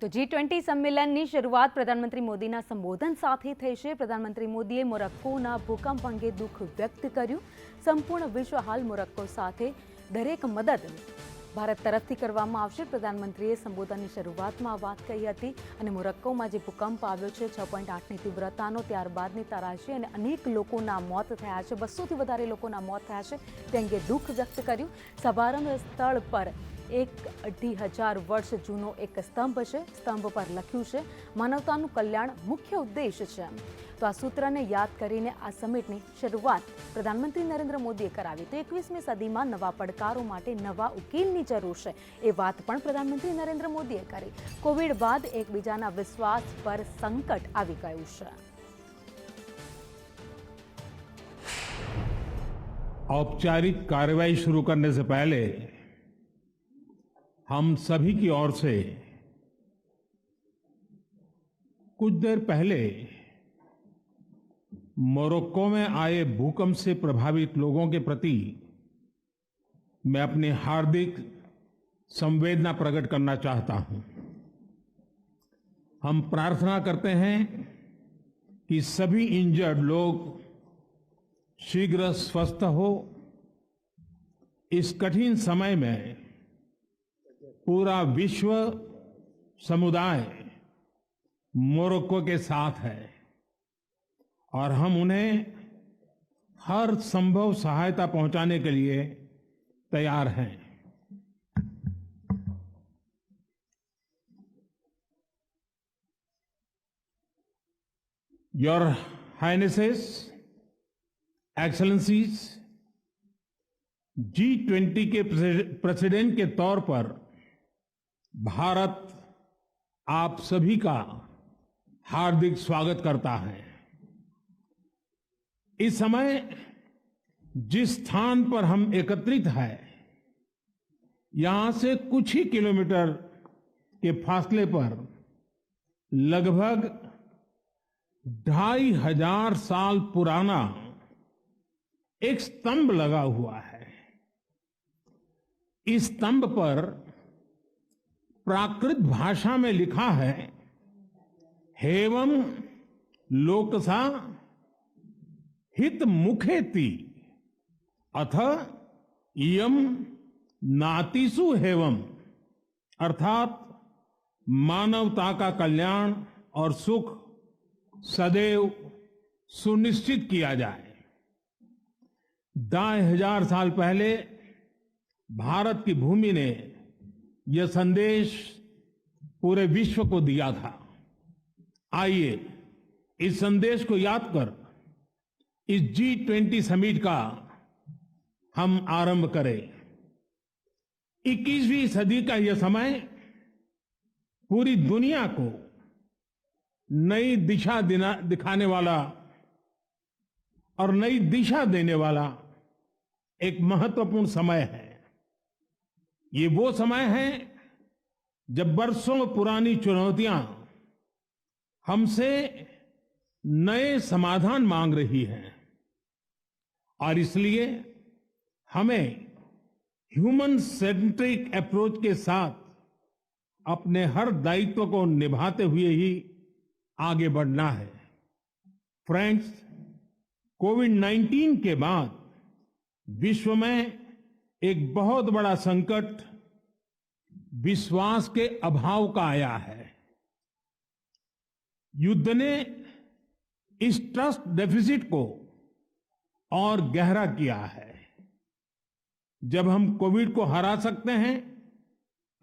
તો G20 સંમેલનની શરૂઆત પ્રધાનમંત્રી મોદીના સંબોધન સાથે થઈ છે। પ્રધાનમંત્રી મોદીએ મોરક્કોના ભૂકંપ અંગે દુઃખ વ્યક્ત કર્યું। સંપૂર્ણ વિશ્વ હાલ મોરક્કો સાથે દરેક મદદ ભારત તરફથી કરવામાં આવશે। પ્રધાનમંત્રીએ સંબોધનની શરૂઆતમાં વાત કહી હતી અને મોરક્કોમાં જે ભૂકંપ આવ્યો છે 6.8ની તીવ્રતાનો, ત્યારબાદની તરાશી અને અનેક લોકોના મોત થયા છે, 200થી વધારે લોકોના મોત થયા છે, તે અંગે દુઃખ વ્યક્ત કર્યું। સમારંભ સ્થળ પર 1,500 વર્ષ જૂનો એક સ્તંભ છે। સ્તંભ પર લખ્યું છે, માનવતાનું કલ્યાણ મુખ્ય ઉદ્દેશ છે। તો આ સૂત્રને યાદ કરીને આ સમિટની શરૂઆત પ્રધાનમંત્રી નરેન્દ્ર મોદીએ કરાવી। તો 21મી સદીમાં નવા પડકારો માટે નવા ઉકેલની જરૂર છે, એ વાત પણ પ્રધાનમંત્રી નરેન્દ્ર મોદીએ કરી। કોવિડ બાદ એકબીજાના વિશ્વાસ પર સંકટ આવી ગયું છે। औपचारिक कार्रवाई शुरू करने से पहले हम सभी की ओर से कुछ देर पहले मोरक्को में आए भूकंप से प्रभावित लोगों के प्रति मैं अपनी हार्दिक संवेदना प्रकट करना चाहता हूं। हम प्रार्थना करते हैं कि सभी इंजर्ड लोग शीघ्र स्वस्थ हो। इस कठिन समय में पूरा विश्व समुदाय मोरक्को के साथ है और हम उन्हें हर संभव सहायता पहुंचाने के लिए तैयार हैं। Your Highnesses, Excellencies, G20 के प्रेसिडेंट के तौर पर भारत आप सभी का हार्दिक स्वागत करता है। इस समय जिस स्थान पर हम एकत्रित हैं, यहां से कुछ ही किलोमीटर के फासले पर लगभग 2,500 साल पुराना एक स्तंभ लगा हुआ है। इस स्तंभ पर प्राकृत भाषा में लिखा है, हेवम लोकसा हित मुखेति अथ इयम नातिसु हेवम, अर्थात मानवता का कल्याण और सुख सदैव सुनिश्चित किया जाए। 2,500 साल पहले भारत की भूमि ने यह संदेश पूरे विश्व को दिया था। आइए इस संदेश को याद कर इस G20 समिट का हम आरंभ करें। 21वीं सदी का यह समय पूरी दुनिया को नई दिशा दिखाने वाला और नई दिशा देने वाला एक महत्वपूर्ण समय है। ये वो समय है जब वर्षों पुरानी चुनौतियां हमसे नए समाधान मांग रही हैं और इसलिए हमें ह्यूमन सेंट्रिक अप्रोच के साथ अपने हर दायित्व को निभाते हुए ही आगे बढ़ना है। फ्रेंड्स, कोविड-19 के बाद विश्व में एक बहुत बड़ा संकट विश्वास के अभाव का आया है। युद्ध ने इस ट्रस्ट डेफिसिट को और गहरा किया है। जब हम कोविड को हरा सकते हैं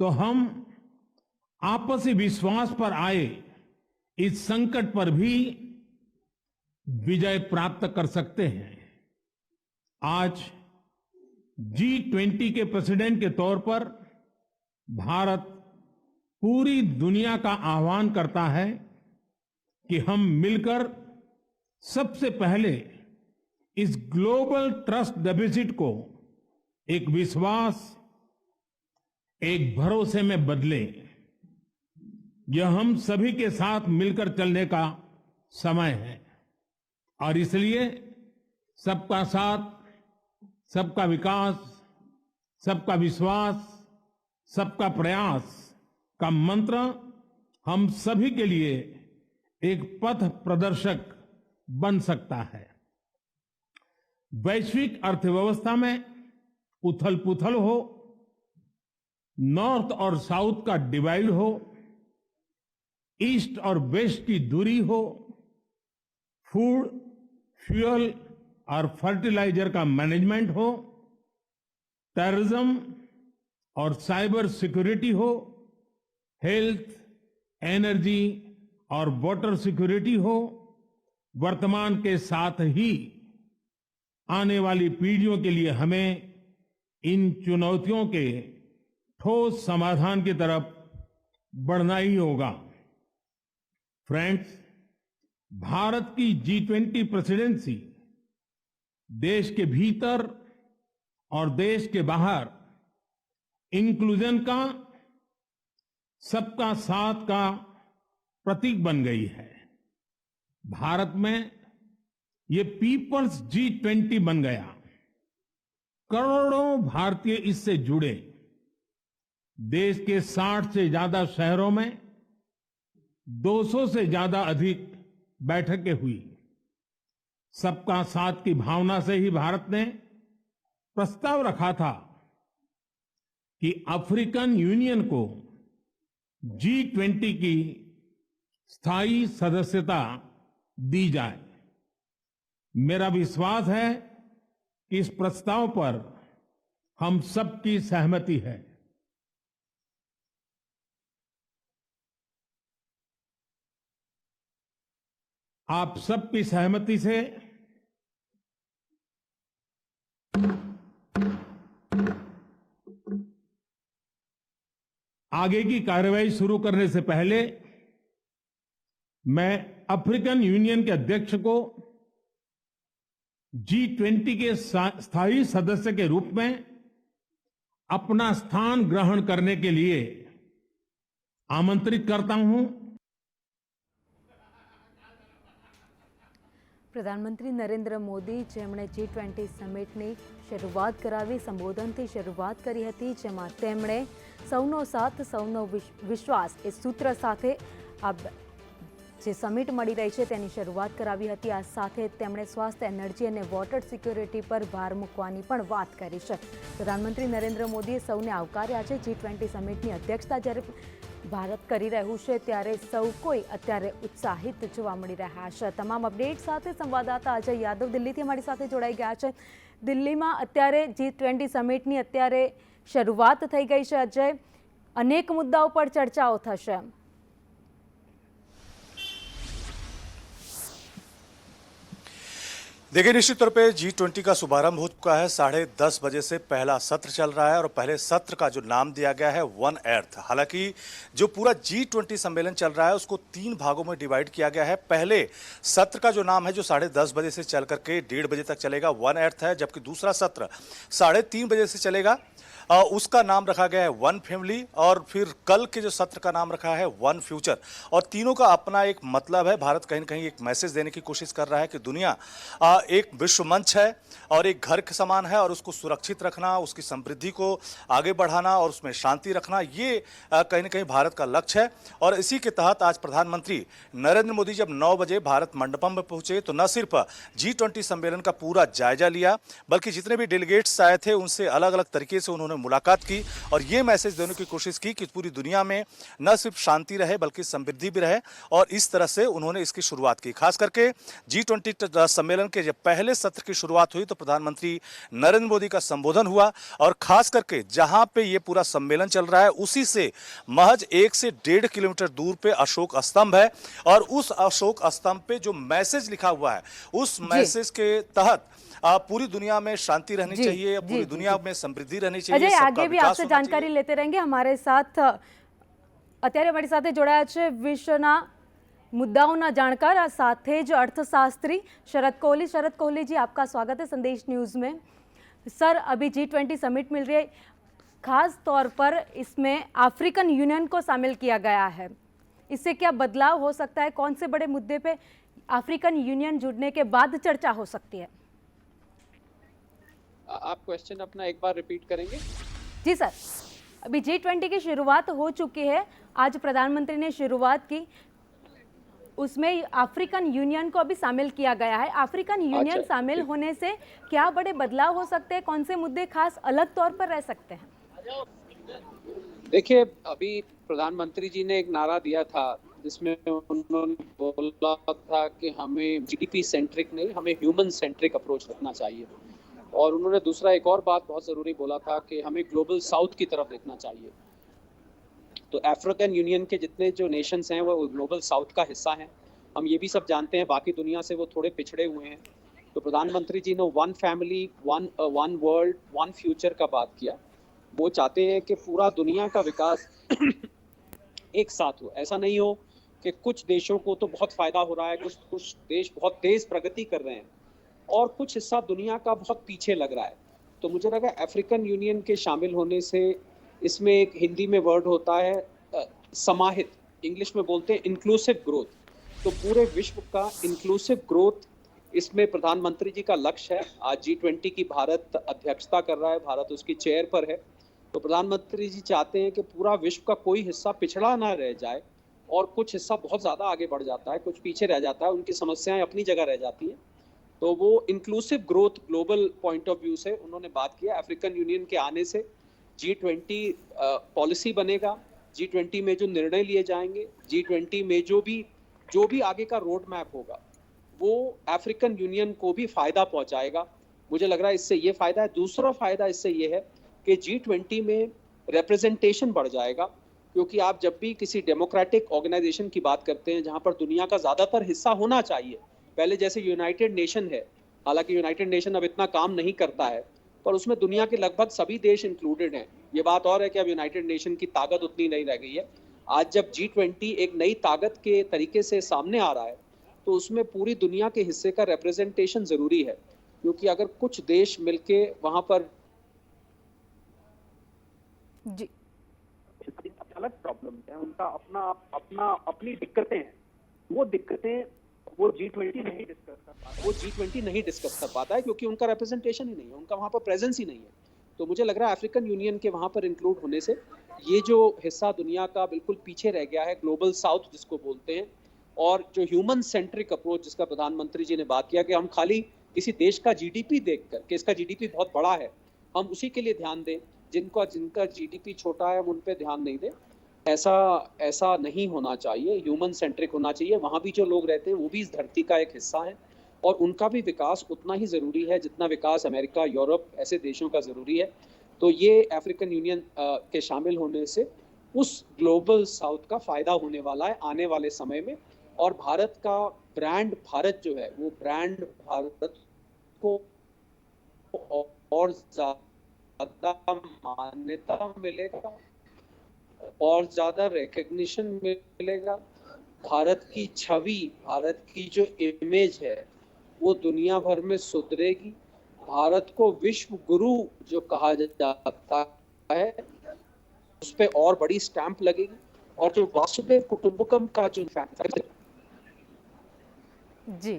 तो हम आपसी विश्वास पर आए इस संकट पर भी विजय प्राप्त कर सकते हैं। आज G20 के प्रेसिडेंट के तौर पर भारत पूरी दुनिया का आह्वान करता है कि हम मिलकर सबसे पहले इस ग्लोबल ट्रस्ट डेफिसिट को एक विश्वास, एक भरोसे में बदलें। यह हम सभी के साथ मिलकर चलने का समय है और इसलिए सबका साथ, सबका विकास, सबका विश्वास, सबका प्रयास का मंत्र हम सभी के लिए एक पथ प्रदर्शक बन सकता है। वैश्विक अर्थव्यवस्था में उथल पुथल हो, नॉर्थ और साउथ का डिवाइड हो, ईस्ट और वेस्ट की दूरी हो, फूड, फ्यूल और फर्टिलाइजर का मैनेजमेंट हो, टेररिज्म और साइबर सिक्योरिटी हो, हेल्थ, एनर्जी और वाटर सिक्योरिटी हो, वर्तमान के साथ ही आने वाली पीढ़ियों के लिए हमें इन चुनौतियों के ठोस समाधान की तरफ बढ़ना ही होगा। फ्रेंड्स, भारत की G20 प्रेसिडेंसी देश के भीतर और देश के बाहर इंक्लूजन का, सबका साथ का प्रतीक बन गई है। भारत में ये पीपल्स G20 बन गया। करोड़ों भारतीय इससे जुड़े। देश के 60 से ज्यादा शहरों में 200 से ज्यादा अधिक बैठकें हुई। सबका साथ की भावना से ही भारत ने प्रस्ताव रखा था कि अफ्रीकन यूनियन को G20 की स्थायी सदस्यता दी जाए। मेरा विश्वास है कि इस प्रस्ताव पर हम सबकी सहमति है। आप सबकी सहमति से आगे की कार्रवाई शुरू करने से पहले मैं अफ्रीकन यूनियन के अध्यक्ष को G20 के स्थायी सदस्य के रूप में अपना स्थान ग्रहण करने के लिए आमंत्रित करता हूं। પ્રધાનમંત્રી નરેન્દ્ર મોદી જેમણે G20 સમિટની શરૂઆત કરાવી, સંબોધનથી શરૂઆત કરી હતી, જેમાં તેમણે સૌનો સાથ સૌનો વિશ્વાસ એ સૂત્ર સાથે આ જે સમિટ મળી રહી છે તેની શરૂઆત કરાવી હતી। આ સાથે તેમણે સ્વાસ્થ્ય, એનર્જી અને વોટર સિક્યોરિટી પર ભાર મૂકવાની પણ વાત કરી છે। પ્રધાનમંત્રી નરેન્દ્ર મોદીએ સૌને આવકાર્યા છે। G20 સમિટની અધ્યક્ષતા જ્યારે ભારત કરી રહ્યું છે ત્યારે સૌ કોઈ અત્યારે ઉત્સાહિત જોવા મળી રહ્યા છે। તમામ અપડેટ સાથે સંવાદદાતા અજય યાદવ દિલ્હીથી અમારી સાથે જોડાઈ ગયા છે। દિલ્હીમાં અત્યારે G20 સમિટની અત્યારે શરૂઆત થઈ ગઈ છે। અજય, અનેક મુદ્દાઓ પર ચર્ચાઓ થશે। देखिए, निश्चित तौर पे G20 का शुभारंभ हो चुका है। 10:30 बजे से पहला सत्र चल रहा है और पहले सत्र का जो नाम दिया गया है वन अर्थ। हालांकि जो पूरा G20 सम्मेलन चल रहा है उसको 3 भागों में डिवाइड किया गया है। पहले सत्र का जो नाम है जो 10:30 बजे से चल करके 1:30 बजे तक चलेगा, वन अर्थ है। जबकि दूसरा सत्र 3:30 बजे से चलेगा, उसका नाम रखा गया है वन फैमिली। और फिर कल के जो सत्र का नाम रखा है वन फ्यूचर। और तीनों का अपना एक मतलब है। भारत कहीं न कहीं एक मैसेज देने की कोशिश कर रहा है कि दुनिया एक विश्व मंच है और एक घर के समान है और उसको सुरक्षित रखना, उसकी समृद्धि को आगे बढ़ाना और उसमें शांति रखना, ये कहीं न कहीं भारत का लक्ष्य है। और इसी के तहत आज प्रधानमंत्री नरेंद्र मोदी जब 9 बजे भारत मंडपम में पहुंचे तो न सिर्फ G20 सम्मेलन का पूरा जायजा लिया, बल्कि जितने भी डेलीगेट्स आए थे उनसे अलग अलग तरीके से उन्होंने मुलाकात की और ये मैसेज देने की कोशिश की कि पूरी दुनिया में न सिर्फ शांति रहे बल्कि समृद्धि भी रहे। और इस तरह से उन्होंने इसकी शुरुआत की। खास करके G20 सम्मेलन के जब पहले सत्र की शुरुआत हुई तो प्रधानमंत्री नरेंद्र मोदी का संबोधन हुआ और खास करके जहां पे ये पूरा सम्मेलन चल रहा है उसी से महज 1 से 1.5 किलोमीटर दूर पे अशोक स्तंभ है और उस अशोक स्तंभ पे जो मैसेज लिखा हुआ है उस मैसेज के तहत पूरी दुनिया में शांति रहनी चाहिए, पूरी दुनिया में समृद्धि रहनी चाहिए। अजय, आगे भी आपसे जानकारी लेते रहेंगे। हमारे साथ અત્યારે અમારી સાથે જોડાયા છે વિશ્વના મુદ્દાઓના જાણકાર સાથે જ अर्थशास्त्री शरद कोहली। शरद कोहली जी, आपका स्वागत है संदेश न्यूज़ में। सर, अभी G20 समिट मिल रही है, खास तौर पर इसमें अफ्रीकन यूनियन को शामिल किया गया है। इससे क्या बदलाव हो सकता है? कौन से बड़े मुद्दे पे अफ्रीकन यूनियन जुड़ने के बाद चर्चा हो सकती है? आप क्वेश्चन अपना एक बार रिपीट करेंगे? जी सर। अभी G20 की शुरुआत हो चुकी है, आज प्रधानमंत्री ने शुरुआत की, उसमें अफ्रीकन यूनियन को अभी शामिल किया गया है। अफ्रीकन यूनियन शामिल होने से क्या बड़े बदलाव हो सकते हैं, कौन से मुद्दे खास अलग तौर पर रह सकते हैं? देखिए, अभी प्रधानमंत्री जी ने एक नारा दिया था जिसमें उन्होंने बोला था कि हमें जीडीपी सेंट्रिक नहीं, हमें ह्यूमन सेंट्रिक अप्रोच रखना चाहिए। और उन्होंने दूसरा एक और बात बहुत ज़रूरी बोला था कि हमें ग्लोबल साउथ की तरफ देखना चाहिए। तो अफ्रीकन यूनियन के जितने जो नेशंस हैं वो ग्लोबल साउथ का हिस्सा हैं। हम ये भी सब जानते हैं, बाकी दुनिया से वो थोड़े पिछड़े हुए हैं। तो प्रधानमंत्री जी ने one family one world one future का बात किया। वो चाहते हैं कि पूरा दुनिया का विकास एक साथ हो। ऐसा नहीं हो कि कुछ देशों को तो बहुत फ़ायदा हो रहा है, कुछ देश बहुत तेज़ प्रगति कर रहे हैं और कुछ हिस्सा दुनिया का बहुत पीछे लग रहा है। तो मुझे लगा अफ्रीकन यूनियन के शामिल होने से, इसमें एक हिंदी में वर्ड होता है समाहित, इंग्लिश में बोलते हैं इंक्लूसिव ग्रोथ। तो पूरे विश्व का इंक्लूसिव ग्रोथ इसमें प्रधानमंत्री जी का लक्ष्य है। आज G20 की भारत अध्यक्षता कर रहा है, भारत उसकी चेयर पर है। तो प्रधानमंत्री जी चाहते हैं कि पूरा विश्व का कोई हिस्सा पिछड़ा ना रह जाए और कुछ हिस्सा बहुत ज़्यादा आगे बढ़ जाता है, कुछ पीछे रह जाता है, उनकी समस्याएं अपनी जगह रह जाती हैं। तो वो inclusive growth global point of view से उन्होंने बात किया। अफ्रीकन यूनियन के आने से G20 पॉलिसी बनेगा, G20 में जो निर्णय लिए जाएंगे, G20 में जो भी आगे का रोड मैप होगा वो अफ्रीकन यूनियन को भी फायदा पहुंचाएगा। मुझे लग रहा है इससे ये फायदा है। दूसरा फायदा इससे ये है कि G20 में रिप्रेजेंटेशन बढ़ जाएगा, क्योंकि आप जब भी किसी डेमोक्रेटिक ऑर्गेनाइजेशन की बात करते हैं जहां पर दुनिया का ज्यादातर हिस्सा होना चाहिए, पहले जैसे यूनाइटेड नेशन है, हालांकि यूनाइटेड नेशन अब इतना काम नहीं करता है, पर उसमें दुनिया के लगभग सभी देश इंक्लूडेड हैं। ये बात और है कि अब यूनाइटेड नेशन की ताकत उतनी नहीं रह गई है। आज जब G20 एक नई ताकत के तरीके से सामने आ रहा है तो उसमें पूरी दुनिया के हिस्से का रिप्रेजेंटेशन जरूरी है, क्योंकि अगर कुछ देश मिलके वहां पर जी अलग प्रॉब्लम है, उनका अपनी दिक्कतें हैं। वो दिक्कतें वो G20 नहीं डिस्कस कर पाता है क्योंकि उनका रिप्रेजेंटेशन ही नहीं है, उनका वहां पर प्रेजेंस ही नहीं है। तो मुझे लग रहा है अफ्रीकन यूनियन के वहां पर इंक्लूड होने से ये जो हिस्सा दुनिया का बिल्कुल पीछे रह गया है, ग्लोबल साउथ जिसको बोलते हैं, और जो ह्यूमन सेंट्रिक अप्रोच जिसका प्रधानमंत्री जी ने बात किया कि हम खाली किसी देश का जीडीपी देखकर कि इसका जीडीपी बहुत बड़ा है, हम उसी के लिए ध्यान दें, जिनका जीडीपी छोटा है हम उन पे ध्यान नहीं दें, ऐसा नहीं होना चाहिए। ह्यूमन सेंट्रिक होना चाहिए। वहाँ भी जो लोग रहते हैं वो भी इस धरती का एक हिस्सा है और उनका भी विकास उतना ही ज़रूरी है जितना विकास अमेरिका, यूरोप ऐसे देशों का ज़रूरी है। तो ये अफ्रीकन यूनियन के शामिल होने से उस ग्लोबल साउथ का फ़ायदा होने वाला है आने वाले समय में। और भारत का ब्रांड, भारत जो है वो ब्रांड भारत को और ज़्यादा मान्यता मिलेगा और ज़्यादा रिकग्निशन मिलेगा। भारत की छवि, भारत की जो इमेज है वो दुनिया भर में सुधरेगी। भारत को विश्व गुरु जो कहा जाता है उस पर और बड़ी स्टैंप लगेगी और जो वासुदेव कुटुंबकम का जो जी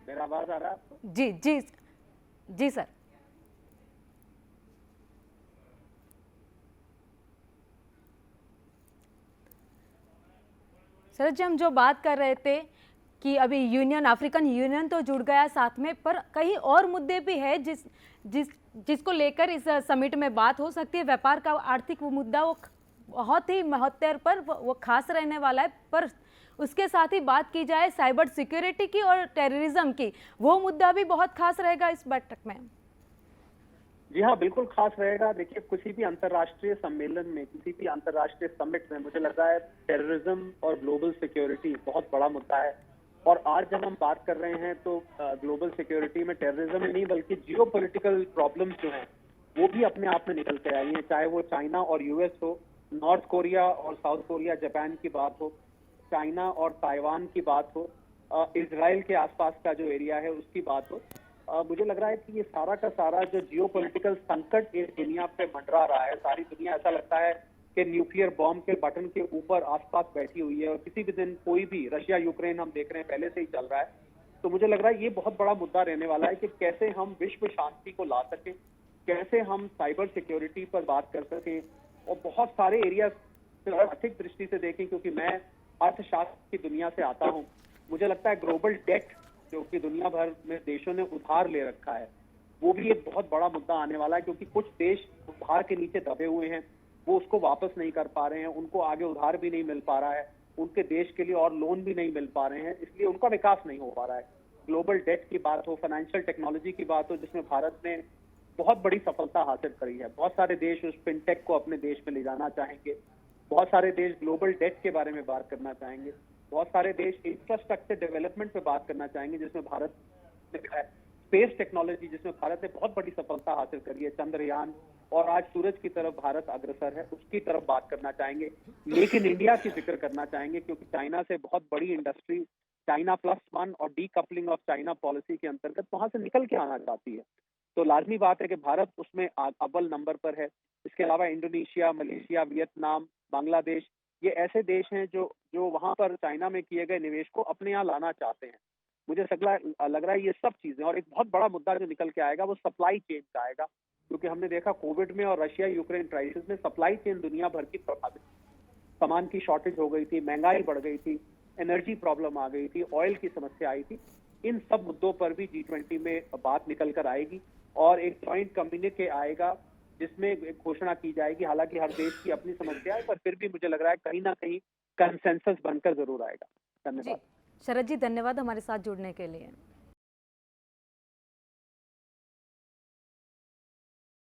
मेरा आवाज आ रहा है आपको? जी जी जी सर। सर जी, हम जो बात कर रहे थे कि अभी यूनियन, अफ्रीकन यूनियन तो जुड़ गया साथ में, पर कई और मुद्दे भी है जिसको लेकर इस समिट में बात हो सकती है। व्यापार का आर्थिक वो मुद्दा वो बहुत ही महत्व पर वो खास रहने वाला है, पर उसके साथ ही बात की जाए साइबर सिक्योरिटी की और टेररिज्म की, वो मुद्दा भी बहुत खास रहेगा इस बैठक में। जी हाँ, बिल्कुल खास रहेगा। देखिए, किसी भी अंतर्राष्ट्रीय सम्मेलन में, किसी भी अंतर्राष्ट्रीय समिट में मुझे लगता है टेररिज्म और ग्लोबल सिक्योरिटी बहुत बड़ा मुद्दा है। और आज जब हम बात कर रहे हैं तो ग्लोबल सिक्योरिटी में टेररिज्म ही नहीं बल्कि जियोपॉलिटिकल प्रॉब्लम्स जो हैं वो भी अपने आप में निकल के आई हैं, चाहे वो चाइना और यूएस हो, नॉर्थ कोरिया और साउथ कोरिया जापान की बात हो, चाइना और ताइवान की बात हो, इजराइल के आसपास का जो एरिया है उसकी बात हो। मुझे लग रहा है कि ये सारा का सारा जो जियोपॉलिटिकल संकट ये दुनिया पे मंडरा रहा है, सारी दुनिया ऐसा लगता है कि न्यूक्लियर बॉम्ब के बटन के ऊपर आसपास बैठी हुई है और किसी भी दिन कोई भी, रशिया यूक्रेन हम देख रहे हैं पहले से ही चल रहा है, तो मुझे लग रहा है ये बहुत बड़ा मुद्दा रहने वाला है कि कैसे हम विश्व शांति को ला सकें, कैसे हम साइबर सिक्योरिटी पर बात कर सकें, और बहुत सारे एरिया आर्थिक दृष्टि से देखें, क्योंकि मैं अर्थशास्त्र की दुनिया से आता हूं। मुझे लगता है ग्लोबल डेट जो कि दुनिया भर में देशों ने उधार ले रखा है, वो भी एक बहुत बड़ा मुद्दा आने वाला है, क्योंकि कुछ देश उधार के नीचे दबे हुए हैं, वो उसको वापस नहीं कर पा रहे हैं, उनको आगे उधार भी नहीं मिल पा रहा है, उनके देश के लिए और लोन भी नहीं मिल पा रहे हैं, इसलिए उनका विकास नहीं हो पा रहा है। ग्लोबल डेट की बात हो, फाइनेंशियल टेक्नोलॉजी की बात हो, जिसमें भारत ने बहुत बड़ी सफलता हासिल करी है। बहुत सारे देश उस फिनटेक को अपने देश में ले जाना चाहेंगे, बहुत सारे देश ग्लोबल डेट के बारे में बात करना चाहेंगे, बहुत सारे देश इंफ्रास्ट्रक्चर डेवलपमेंट पे बात करना चाहेंगे, जिसमें भारत ने स्पेस टेक्नोलॉजी, जिसमें भारत ने बहुत बड़ी सफलता हासिल करी है, चंद्रयान, और आज सूरज की तरफ भारत अग्रसर है, उसकी तरफ बात करना चाहेंगे। मेक इन इंडिया की जिक्र करना चाहेंगे, क्योंकि चाइना से बहुत बड़ी इंडस्ट्री चाइना +1 और डीकपलिंग ऑफ चाइना पॉलिसी के अंतर्गत वहां से निकल के आना चाहती है। तो लाजमी बात है कि भारत उसमें अव्वल नंबर पर है। इसके अलावा इंडोनेशिया, मलेशिया, वियतनाम, बांग्लादेश, ये ऐसे देश हैं जो वहां पर चाइना में किए गए निवेश को अपने यहाँ लाना चाहते हैं। मुझे लग रहा है ये सब चीजें, और एक बहुत बड़ा मुद्दा जो निकल के आएगा वो सप्लाई चेन का आएगा, क्योंकि हमने देखा कोविड में और रशिया यूक्रेन क्राइसिस में सप्लाई चेन दुनिया भर की प्रभावित, सामान की शॉर्टेज हो गई थी, महंगाई बढ़ गई थी, एनर्जी प्रॉब्लम आ गई थी, ऑयल की समस्या आई थी। इन सब मुद्दों पर भी G20 में बात निकल कर आएगी और एक जॉइंट कम्युनिके आएगा, जिसमें एक घोषणा की जाएगी। हालांकि हर देश की अपनी समस्या है, पर फिर भी मुझे लग रहा है कहीं ना कहीं कंसेंसस बनकर जरूर आएगा। जी धन्यवाद। शरद जी, धन्यवाद हमारे साथ जुड़ने के लिए।